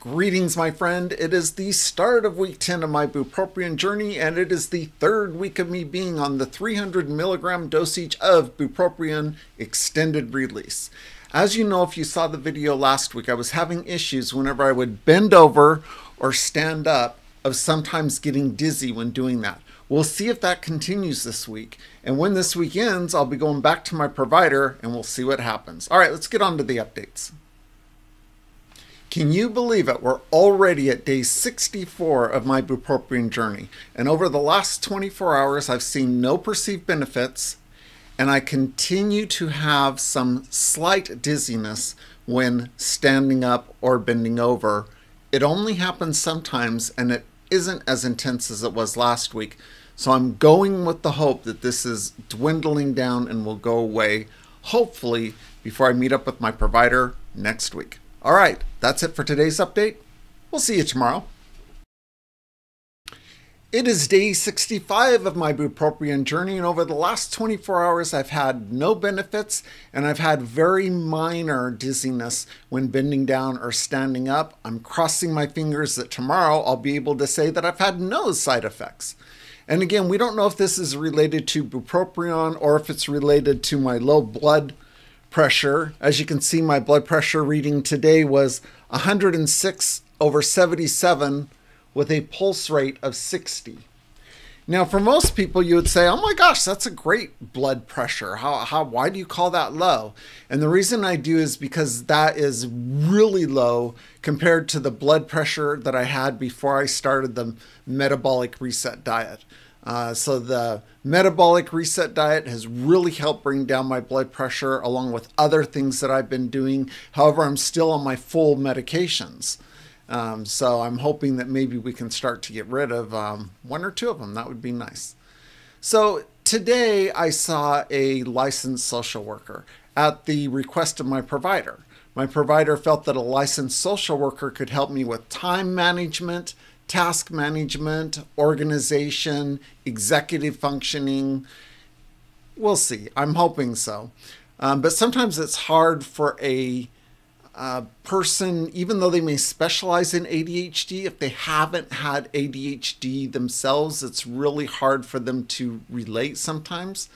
Greetings, my friend. It is the start of week 10 of my Bupropion journey, and it is the third week of me being on the 300 milligram dosage of Bupropion extended release. As you know, if you saw the video last week, I was having issues whenever I would bend over or stand up of sometimes getting dizzy when doing that. We'll see if that continues this week. And when this week ends, I'll be going back to my provider and we'll see what happens. All right, let's get on to the updates. Can you believe it? We're already at day 64 of my Bupropion journey. And over the last 24 hours, I've seen no perceived benefits, and I continue to have some slight dizziness when standing up or bending over. It only happens sometimes, and it isn't as intense as it was last week. So I'm going with the hope that this is dwindling down and will go away, hopefully, before I meet up with my provider next week. All right, that's it for today's update. We'll see you tomorrow. It is day 65 of my Bupropion journey, and over the last 24 hours, I've had no benefits, and I've had very minor dizziness when bending down or standing up. I'm crossing my fingers that tomorrow I'll be able to say that I've had no side effects. And again, we don't know if this is related to Bupropion or if it's related to my low blood pressure. As you can see, my blood pressure reading today was 106/77 with a pulse rate of 60. Now, for most people, you would say, oh my gosh, that's a great blood pressure. Why do you call that low? And the reason I do is because that is really low compared to the blood pressure that I had before I started the metabolic reset diet. So the metabolic reset diet has really helped bring down my blood pressure along with other things that I've been doing. However, I'm still on my full medications. So I'm hoping that maybe we can start to get rid of one or two of them. That would be nice. So today I saw a licensed social worker at the request of my provider. My provider felt that a licensed social worker could help me with time management, task management, organization, executive functioning. We'll see. I'm hoping so. But sometimes it's hard for a person, even though they may specialize in ADHD, if they haven't had ADHD themselves, it's really hard for them to relate sometimes.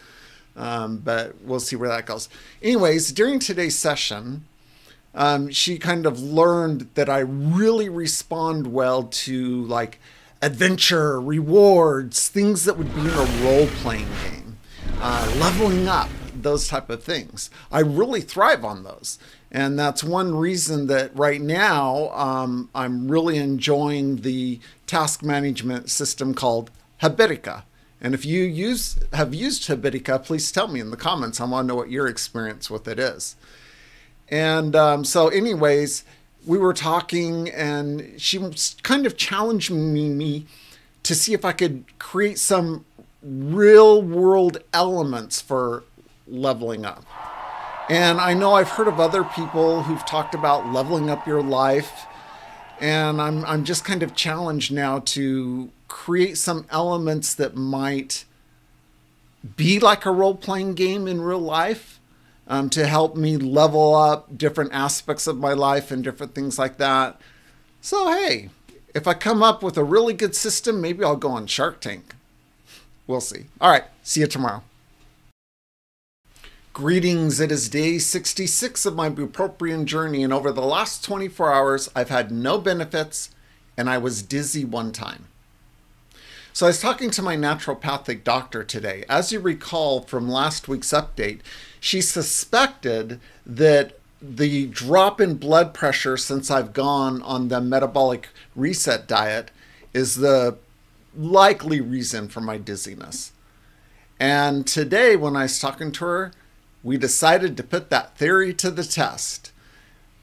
But we'll see where that goes. Anyways, during today's session, she kind of learned that I really respond well to like adventure, rewards, things that would be in a role-playing game, leveling up, those type of things. I really thrive on those. And that's one reason that right now I'm really enjoying the task management system called Habitica. And if you have used Habitica, please tell me in the comments. I want to know what your experience with it is. And so anyways, we were talking and she was kind of challenging me to see if I could create some real world elements for leveling up. And I know I've heard of other people who've talked about leveling up your life. And I'm just kind of challenged now to create some elements that might be like a role-playing game in real life. To help me level up different aspects of my life and different things like that. So, hey, if I come up with a really good system, maybe I'll go on Shark Tank. We'll see. All right, see you tomorrow. Greetings, it is day 66 of my Bupropion journey, and over the last 24 hours, I've had no benefits, and I was dizzy one time. So I was talking to my naturopathic doctor today. As you recall from last week's update, she suspected that the drop in blood pressure since I've gone on the metabolic reset diet is the likely reason for my dizziness. And today when I was talking to her, we decided to put that theory to the test.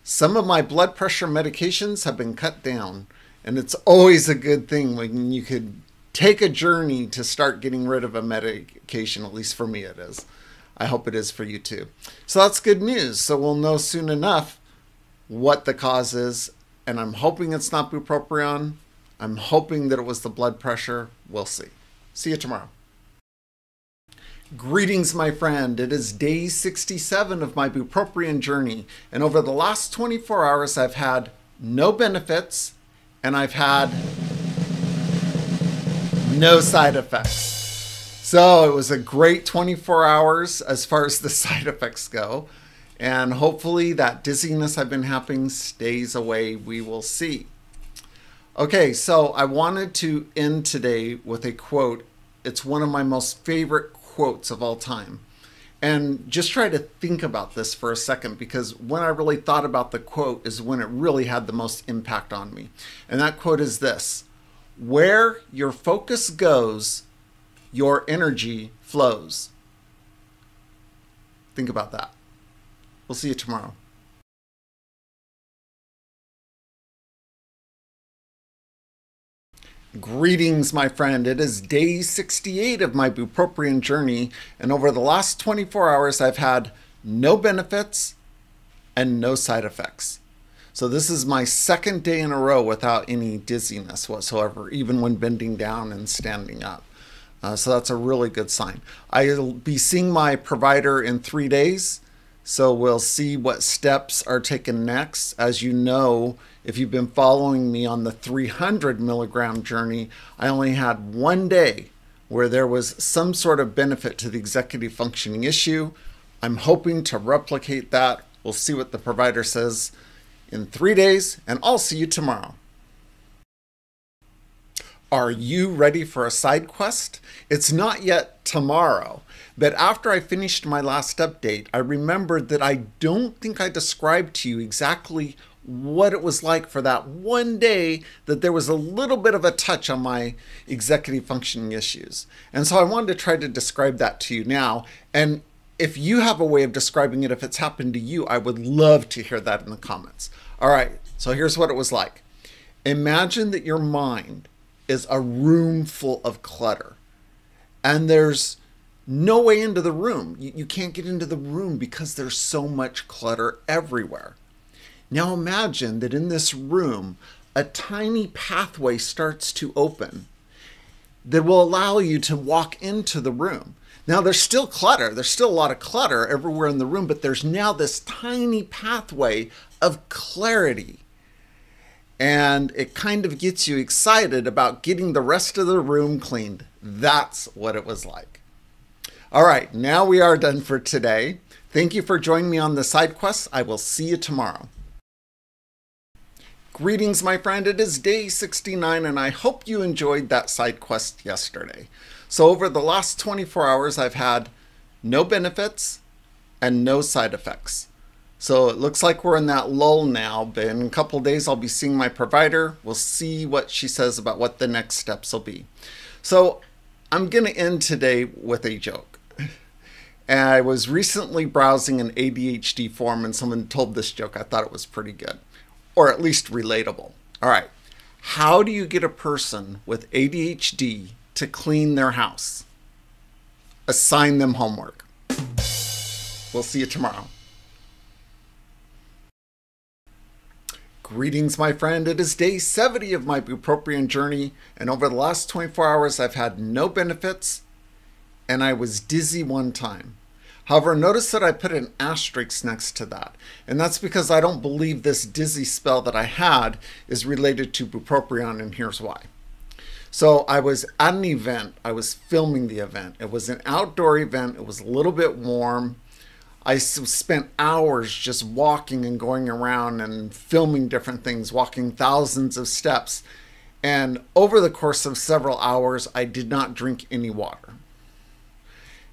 Some of my blood pressure medications have been cut down, and it's always a good thing when you could take a journey to start getting rid of a medication. At least for me it is. I hope it is for you too. So that's good news. So we'll know soon enough what the cause is, and I'm hoping it's not Bupropion. I'm hoping that it was the blood pressure. We'll see. See you tomorrow. Greetings, my friend. It is day 67 of my Bupropion journey, and over the last 24 hours I've had no benefits, and I've had no side effects. So it was a great 24 hours as far as the side effects go. And hopefully that dizziness I've been having stays away. We will see. Okay, so I wanted to end today with a quote. It's one of my most favorite quotes of all time. And just try to think about this for a second, because when I really thought about the quote is when it really had the most impact on me. And that quote is this: "Where your focus goes, your energy flows." Think about that. We'll see you tomorrow. Greetings, my friend. It is day 68 of my Bupropion journey, and over the last 24 hours, I've had no benefits and no side effects. So this is my second day in a row without any dizziness whatsoever, even when bending down and standing up. So that's a really good sign. I'll be seeing my provider in 3 days. So we'll see what steps are taken next. As you know, if you've been following me on the 300 milligram journey, I only had 1 day where there was some sort of benefit to the executive functioning issue. I'm hoping to replicate that. We'll see what the provider says in 3 days, and I'll see you tomorrow. Are you ready for a side quest? It's not yet tomorrow, but after I finished my last update, I remembered that I don't think I described to you exactly what it was like for that 1 day that there was a little bit of a touch on my executive functioning issues. And so I wanted to try to describe that to you now. And if you have a way of describing it, if it's happened to you, I would love to hear that in the comments. All right, so here's what it was like. Imagine that your mind is a room full of clutter, and there's no way into the room. You can't get into the room because there's so much clutter everywhere. Now imagine that in this room, a tiny pathway starts to open that will allow you to walk into the room. Now there's still clutter. There's still a lot of clutter everywhere in the room, but there's now this tiny pathway of clarity. And it kind of gets you excited about getting the rest of the room cleaned. That's what it was like. All right, now we are done for today. Thank you for joining me on the side quest. I will see you tomorrow. Greetings, my friend. It is day 69, and I hope you enjoyed that side quest yesterday. So over the last 24 hours, I've had no benefits and no side effects. So it looks like we're in that lull now, but in a couple of days, I'll be seeing my provider. We'll see what she says about what the next steps will be. So I'm going to end today with a joke. And I was recently browsing an ADHD forum, and someone told this joke. I thought it was pretty good, or at least relatable. All right. How do you get a person with ADHD to clean their house? Assign them homework. We'll see you tomorrow. Greetings, my friend. It is day 70 of my Bupropion journey, and over the last 24 hours, I've had no benefits, and I was dizzy 1 time. However, notice that I put an asterisk next to that, and that's because I don't believe this dizzy spell that I had is related to Bupropion, and here's why. So I was at an event. I was filming the event. It was an outdoor event. It was a little bit warm. I spent hours just walking and going around and filming different things, walking thousands of steps. And over the course of several hours, I did not drink any water.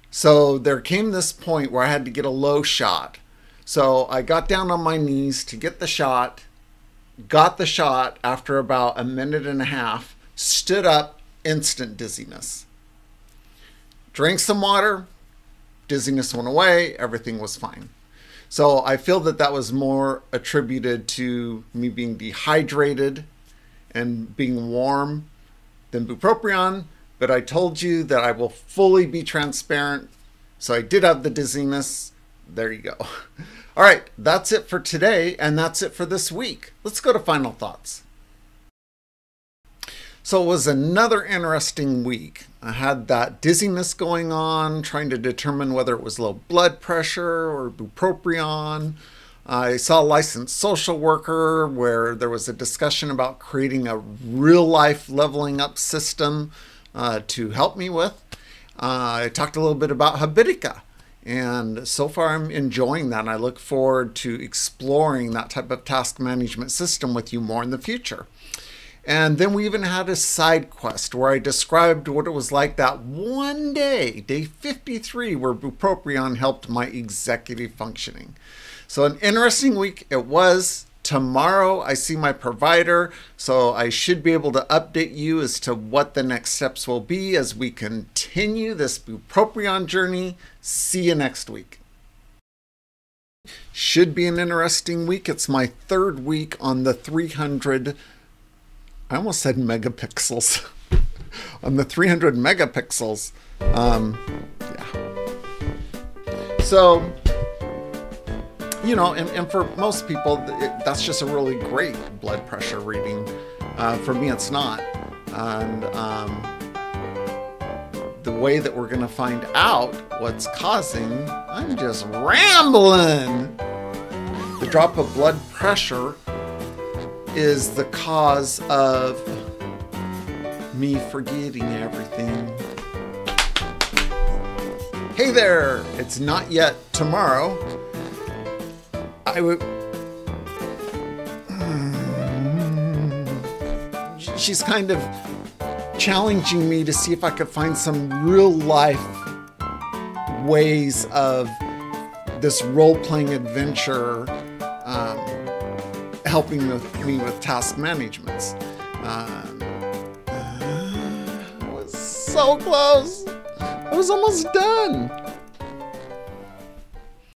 So there came this point where I had to get a low shot. So I got down on my knees to get the shot, got the shot after about a minute and a half, stood up, instant dizziness. Drank some water. Dizziness went away, everything was fine. So I feel that that was more attributed to me being dehydrated and being warm than Bupropion, but I told you that I will fully be transparent. So I did have the dizziness. There you go. All right, that's it for today, and that's it for this week. Let's go to final thoughts. So it was another interesting week. I had that dizziness going on, trying to determine whether it was low blood pressure or Bupropion. I saw a licensed social worker where there was a discussion about creating a real-life leveling up system to help me with. I talked a little bit about Habitica, and so far I'm enjoying that. I look forward to exploring that type of task management system with you more in the future. And then we even had a side quest where I described what it was like that one day, day 53, where Bupropion helped my executive functioning. So an interesting week it was. Tomorrow I see my provider, so I should be able to update you as to what the next steps will be as we continue this Bupropion journey. See you next week. Should be an interesting week. It's my third week on the 300, I almost said megapixels, on the 300 megapixels. Yeah. So, you know, and for most people, that's just a really great blood pressure reading. For me, it's not. And the way that we're going to find out what's causing, I'm just rambling. The drop of blood pressure is the cause of me forgetting everything. Hey there, it's not yet tomorrow. She's kind of challenging me to see if I could find some real life ways of this role-playing adventure helping me with task management. I was so close. I was almost done.